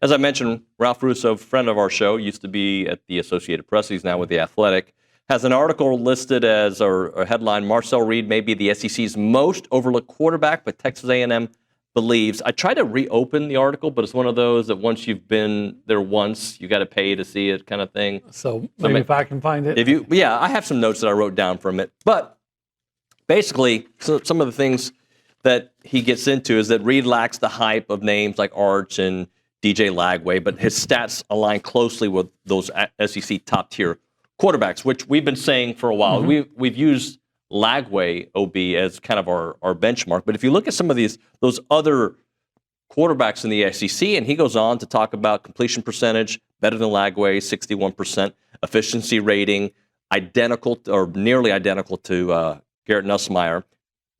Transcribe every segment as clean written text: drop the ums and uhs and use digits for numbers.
As I mentioned, Ralph Russo, friend of our show, used to be at the Associated Press. He's now with The Athletic. Has an article listed as a headline, Marcel Reed may be the SEC's most overlooked quarterback, but Texas A&M believes. I tried to reopen the article, but it's one of those that once you've been there once, you got to pay to see it kind of thing. So maybe if I can find it. Yeah, I have some notes that I wrote down from it. But basically, some of the things that he gets into is that Reed lacks the hype of names like Arch and DJ Lagway, but his stats align closely with those SEC top-tier quarterbacks, which we've been saying for a while. We've used Lagway, OB, as kind of our benchmark. But if you look at some of those other quarterbacks in the SEC, and he goes on to talk about completion percentage, better than Lagway, 61%, efficiency rating, identical or nearly identical to Garrett Nussmeier.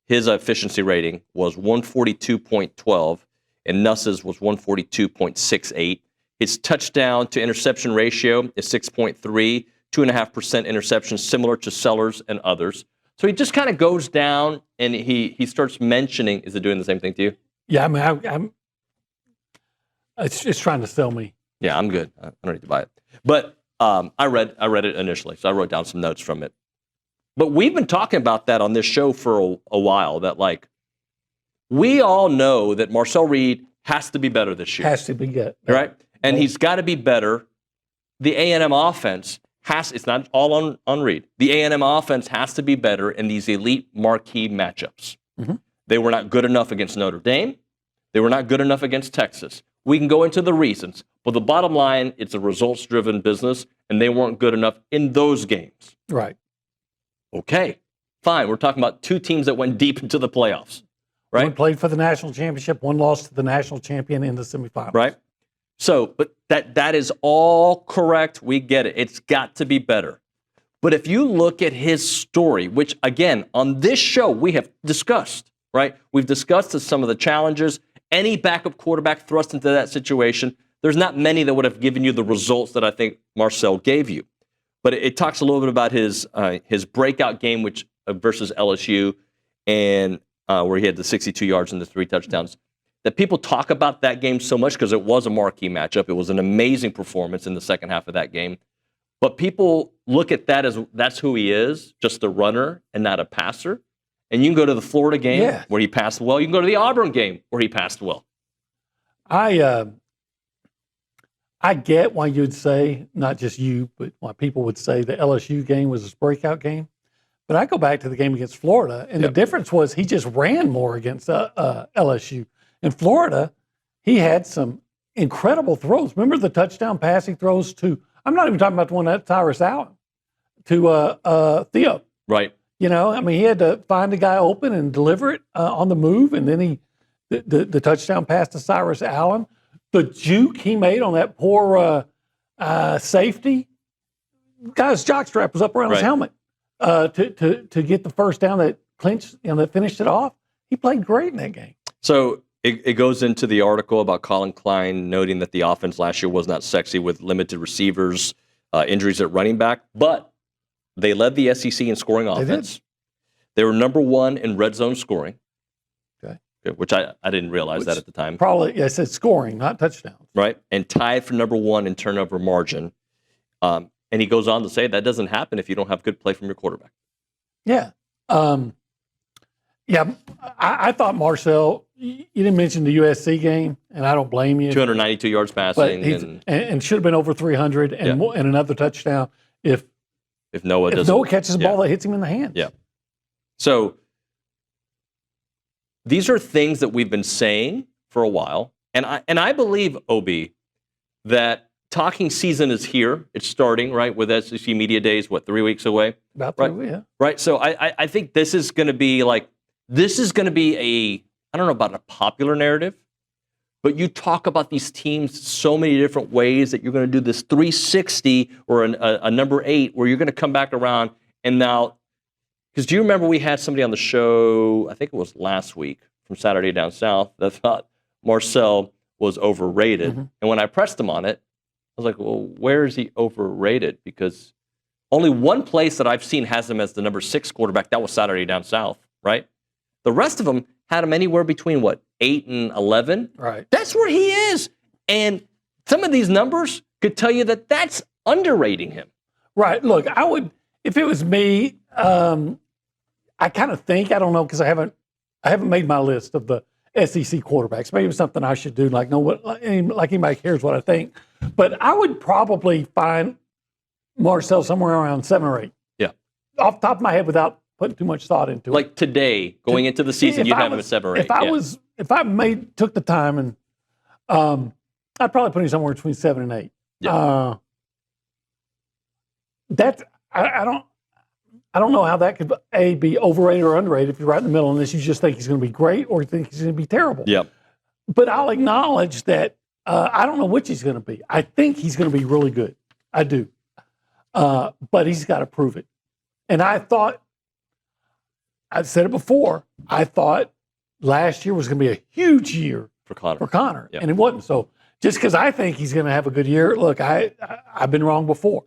His efficiency rating was 142.12, and Nuss's was 142.68. His touchdown to interception ratio is 6.3, 2.5% interceptions, similar to Sellers and others. So he just kind of goes down and he starts mentioning. Is it doing the same thing to you? Yeah, I mean, it's trying to sell me. Yeah, I'm good. I don't need to buy it. But I read it initially, so I wrote down some notes from it. But we've been talking about that on this show for a while, that like we all know that Marcel Reed has to be better this year. Has to be good. Right? And he's got to be better. The A&M offense it's not all on Reed. The A&M offense has to be better in these elite marquee matchups. They were not good enough against Notre Dame. They were not good enough against Texas. We can go into the reasons, but the bottom line, it's a results-driven business, and they weren't good enough in those games. Right. Okay, fine. We're talking about two teams that went deep into the playoffs, right? One played for the national championship, one lost to the national champion in the semifinals. Right. So, but that is all correct. We get it. It's got to be better. But if you look at his story, which again, on this show, we have discussed, right? We've discussed some of the challenges. Any backup quarterback thrust into that situation, there's not many that would have given you the results that I think Marcel gave you. But it talks a little bit about his breakout game, which versus LSU, and where he had the 62 yards and the 3 touchdowns. That people talk about that game so much because it was a marquee matchup. It was an amazing performance in the second half of that game. But people look at that as that's who he is, just a runner and not a passer. And you can go to the Florida game where he passed well. You can go to the Auburn game where he passed well. I get why you'd say, not just you, but why people would say the LSU game was his breakout game. But I go back to the game against Florida, and the difference was he just ran more against LSU. In Florida, he had some incredible throws. Remember the touchdown pass he throws to, I'm not even talking about the one at Tyrus Allen, to Theo. Right. You know, I mean, he had to find a guy open and deliver it on the move, and then the touchdown pass to Cyrus Allen. The juke he made on that poor safety, guy's jockstrap was up around his helmet to get the first down that clinched, that finished it off. He played great in that game. So it goes into the article about Colin Klein noting that the offense last year was not sexy with limited receivers, injuries at running back, but they led the SEC in scoring offense. They were number 1 in red zone scoring. Okay. Which I didn't realize that at the time. Probably, I said scoring, not touchdowns. Right. And tied for number 1 in turnover margin. And he goes on to say that doesn't happen if you don't have good play from your quarterback. Yeah. I thought Marcel, you didn't mention the USC game, and I don't blame you. 292 yards passing. And should have been over 300 and another touchdown if Noah catches a ball that hits him in the hands. Yeah. So these are things that we've been saying for a while. And I believe, OB, that talking season is here. It's starting, right, with SEC Media Days, 3 weeks away? About 3 weeks, yeah. Right, so I think this is going to be I don't know about a popular narrative, but you talk about these teams so many different ways that you're going to do this 360 or a number 8 where you're going to come back around and now, because do you remember we had somebody on the show, I think it was last week from Saturday Down South, that thought Marcel was overrated. Mm-hmm. And when I pressed him on it, I was like, well, where is he overrated? Because only one place that I've seen has him as the number 6 quarterback. That was Saturday Down South, right? The rest of them had him anywhere between 8 and 11. Right. That's where he is. And some of these numbers could tell you that that's underrating him. Right. Look, I would, if it was me, I kind of think, I don't know, because I haven't made my list of the SEC quarterbacks. Maybe it's something I should do, like anybody cares what I think. But I would probably find Marcel somewhere around 7 or 8. Yeah. Off the top of my head without putting too much thought into it. Like today, going into the season, you'd have him at 7 or 8. If I took the time and I'd probably put him somewhere between 7 and 8. Yeah. I don't know how that could be overrated or underrated if you're right in the middle, unless you just think he's going to be great or you think he's going to be terrible. Yep. But I'll acknowledge that I don't know which he's going to be. I think he's going to be really good. I do. But he's got to prove it. And I've said it before, I thought last year was going to be a huge year for Connor. Yep. And it wasn't. So just because I think he's going to have a good year, look, I've been wrong before.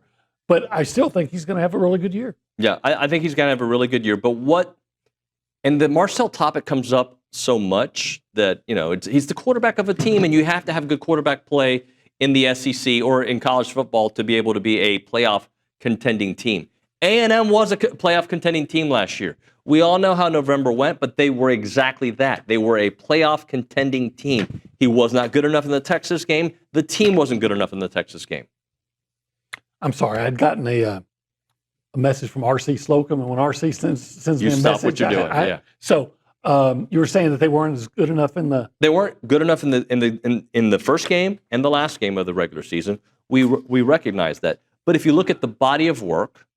But I still think he's going to have a really good year. Yeah, I think he's going to have a really good year. But and the Marcel topic comes up so much that, he's the quarterback of a team, and you have to have good quarterback play in the SEC or in college football to be able to be a playoff contending team. A&M was a playoff contending team last year. We all know how November went, but they were exactly that. They were a playoff contending team. He was not good enough in the Texas game. The team wasn't good enough in the Texas game. I'm sorry, I'd gotten a message from R.C. Slocum, and when R.C. sends me a message, stop what you're doing. Yeah. So you were saying that they weren't as good enough in the. They weren't good enough in the first game and the last game of the regular season. We recognize that, but if you look at the body of work,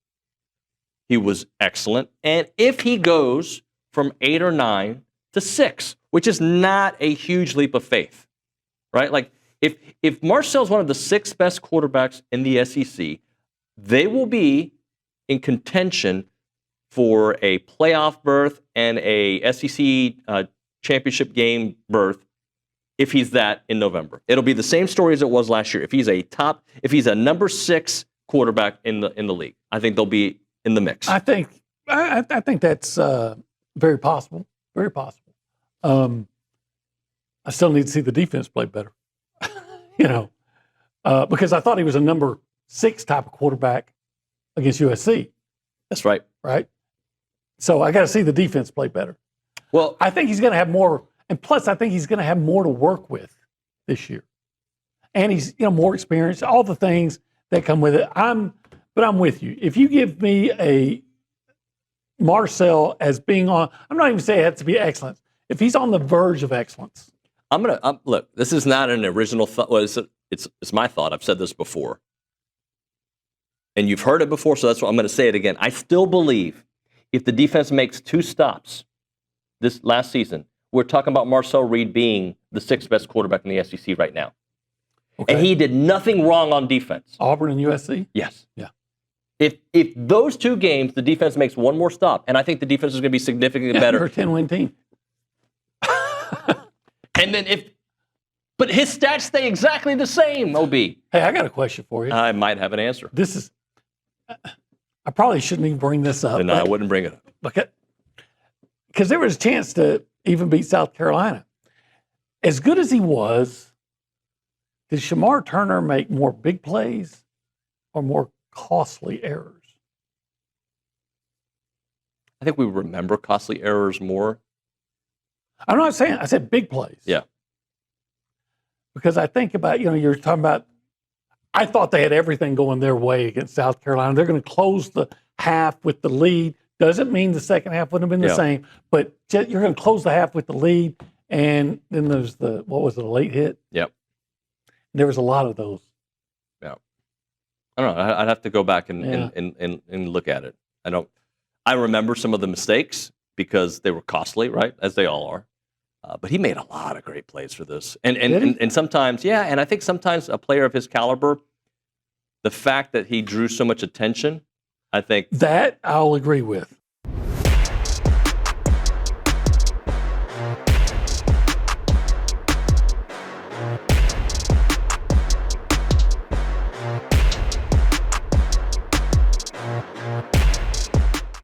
he was excellent. And if he goes from 8 or 9 to 6, which is not a huge leap of faith, right? Like. If Marcel's one of the 6 best quarterbacks in the SEC, they will be in contention for a playoff berth and a SEC championship game berth if he's that in November. It'll be the same story as it was last year. If he's a number 6 quarterback in the league, I think they'll be in the mix. I think that's very possible. Very possible. I still need to see the defense play better. Because I thought he was a number 6 type of quarterback against USC. That's right. Right? So I got to see the defense play better. Well, I think he's going to have more, and plus I think he's going to have more to work with this year. And he's, more experienced, all the things that come with it. But I'm with you. If you give me a Marcel as being on, I'm not even saying it has to be excellence. If he's on the verge of excellence, look. This is not an original thought. Well, it's my thought. I've said this before, and you've heard it before. So that's why I'm going to say it again. I still believe if the defense makes 2 stops this last season, we're talking about Marcel Reed being the 6th best quarterback in the SEC right now, and he did nothing wrong on defense. Auburn and USC. Yes. Yeah. If those 2 games, the defense makes 1 more stop, and I think the defense is going to be significantly better. They're a 10-win team. And then but his stats stay exactly the same, OB. Hey, I got a question for you. I might have an answer. I probably shouldn't even bring this up. No, I wouldn't bring it up. Because there was a chance to even beat South Carolina. As good as he was, did Shamar Turner make more big plays or more costly errors? I think we remember costly errors more. I'm not saying, I said big plays. Yeah. Because I think about, you're talking about, I thought they had everything going their way against South Carolina. They're going to close the half with the lead. Doesn't mean the second half wouldn't have been the same, but you're going to close the half with the lead. And then there's a late hit? Yep. There was a lot of those. Yeah. I don't know. I'd have to go back and look at it. I remember some of the mistakes because they were costly, right? As they all are. But he made a lot of great plays for this. And sometimes, and I think sometimes a player of his caliber, the fact that he drew so much attention, I think. That I'll agree with.